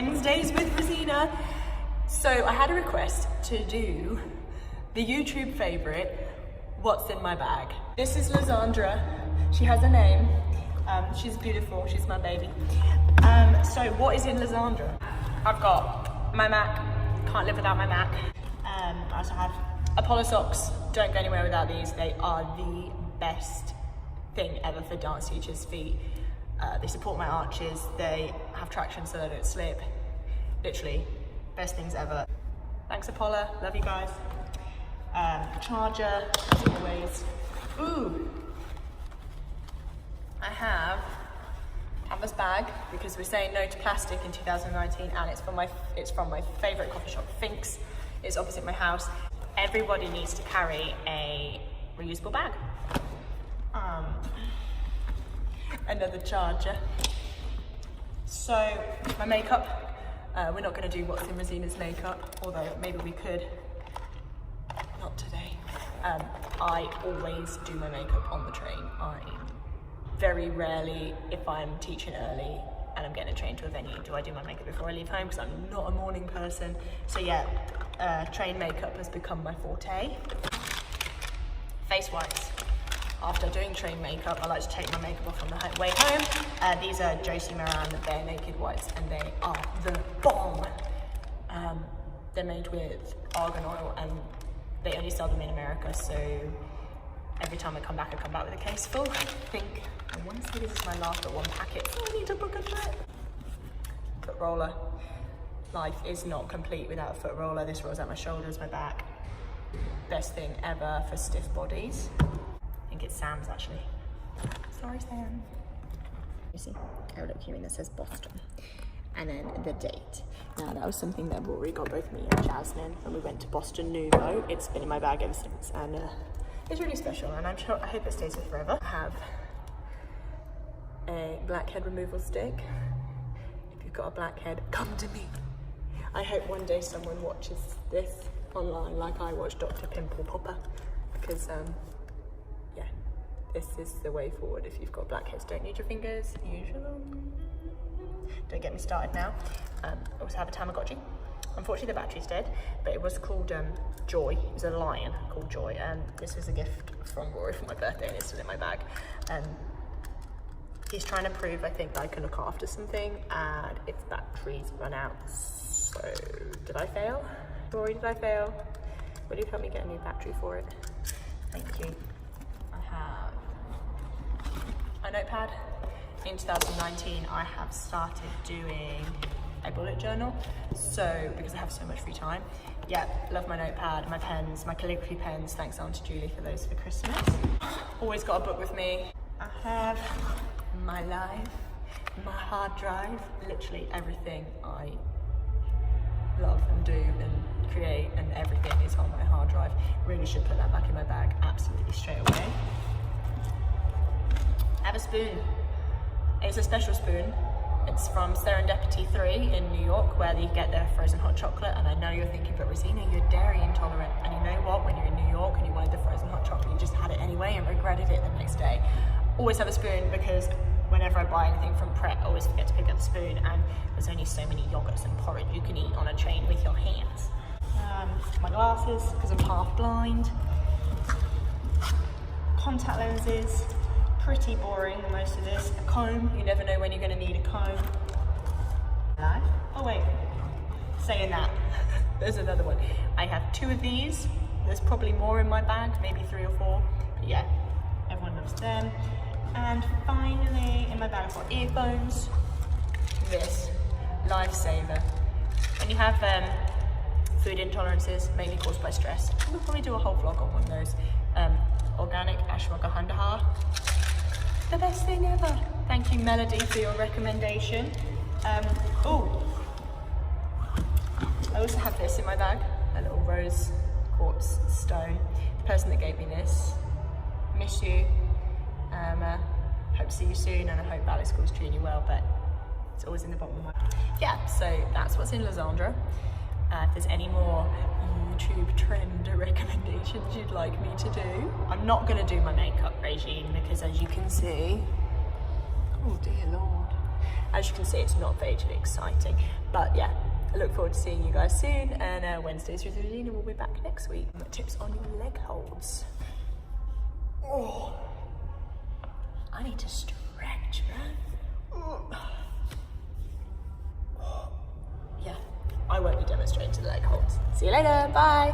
Wednesdays with Rosina. So I had a request to do the YouTube favorite, what's in my bag. This is Lasandra. She has a name. She's beautiful, she's my baby. So what is in Lasandra? I've got my Mac, can't live without my Mac. I also have Apollo socks, don't go anywhere without these. They are the best thing ever for dance teachers' feet. They support my arches, they have traction so they don't slip. Literally, best things ever. Thanks Apollo, love you guys. Charger, as always. Ooh, I have canvas bag because we're saying no to plastic in 2019, and it's from my favourite coffee shop, Finks. It's opposite my house. Everybody needs to carry a reusable bag. Another charger. So my makeup, we're not going to do what's in Rosina's makeup, although maybe we could. Not today. I always do my makeup on the train. I very rarely, if I'm teaching early and I'm getting a train to a venue, do I do my makeup before I leave home, because I'm not a morning person. So yeah, train makeup has become my forte. Face wipes. After doing train makeup, I like to take my makeup off on the way home. These are Josie Moran Bare Naked wipes, and they are the bomb. They're made with argan oil, and they only sell them in America, so every time I come back with a case full. I want to say this is my last but one packet, so I need to book a trip. Foot roller. Life is not complete without a foot roller. This rolls out my shoulders, my back. Best thing ever for stiff bodies. I think it's Sam's actually. Sorry, Sam. You see, I look here and it says Boston. And then the date. Now that was something that Rory got both me and Jasmine when we went to Boston Nouveau. It's been in my bag ever since, and it's really special, and I hope it stays here forever. I have a blackhead removal stick. If you've got a blackhead, come to me. I hope one day someone watches this online like I watched Dr. Pimple Popper, because yeah, this is the way forward. If you've got blackheads, don't need your fingers, use them. Don't get me started now. I also have a Tamagotchi. Unfortunately the battery's dead, but it was called Joy. It was a lion called Joy, and this was a gift from Rory for my birthday, and it's still in my bag. He's trying to prove, I think, that I can look after something, and its battery's run out. So, did I fail? Rory, did I fail? Will you help me get a new battery for it? Thank you. I have a notepad. In 2019, I have started doing a bullet journal, so because I have so much free time. Yeah, love my notepad, my pens, my calligraphy pens. Thanks Aunt Julie for those for Christmas. Always got a book with me. I have my life, my hard drive, literally everything I love and do and create, and everything is on my hard drive. Really should put that back in my bag absolutely straight away. I have a spoon. It's a special spoon. It's from Serendipity 3 in New York, where you get their frozen hot chocolate. And I know you're thinking, but Rosina, you're dairy intolerant. And you know what? When you're in New York and you wanted the frozen hot chocolate, you just had it anyway and regretted it the next day. Always have a spoon, because whenever I buy anything from Pret, I always forget to pick up the spoon. And there's only so many yogurts and porridge you can eat on a train with your hands. My glasses, because I'm half blind. Contact lenses. Pretty boring, most of this. A comb, you never know when you're going to need a comb. Oh wait, saying that, there's another one. I have 2 of these. There's probably more in my bag, maybe 3 or 4. But yeah, everyone loves them. And finally, in my bag I've got earphones. This, lifesaver. When you have food intolerances, mainly caused by stress, we'll probably do a whole vlog on one of those. Organic ashwagandha. The best thing ever. Thank you, Melody, for your recommendation. Oh, I also have this in my bag, a little rose quartz stone. The person that gave me this, miss you. Hope to see you soon, and I hope ballet school's treating you well, but it's always in the bottom of my... Yeah, so that's what's in Lasandra. If there's any more YouTube trend recommendations you'd like me to do. I'm not going to do my makeup regime because, as you can see, oh dear Lord, as you can see, it's not majorly exciting. But yeah, I look forward to seeing you guys soon, and Wednesdays with Rosina will be back next week. Tips on your leg holds. Oh, I need to stretch, man. Yeah, I won't be demonstrating the leg holds. See you later, bye.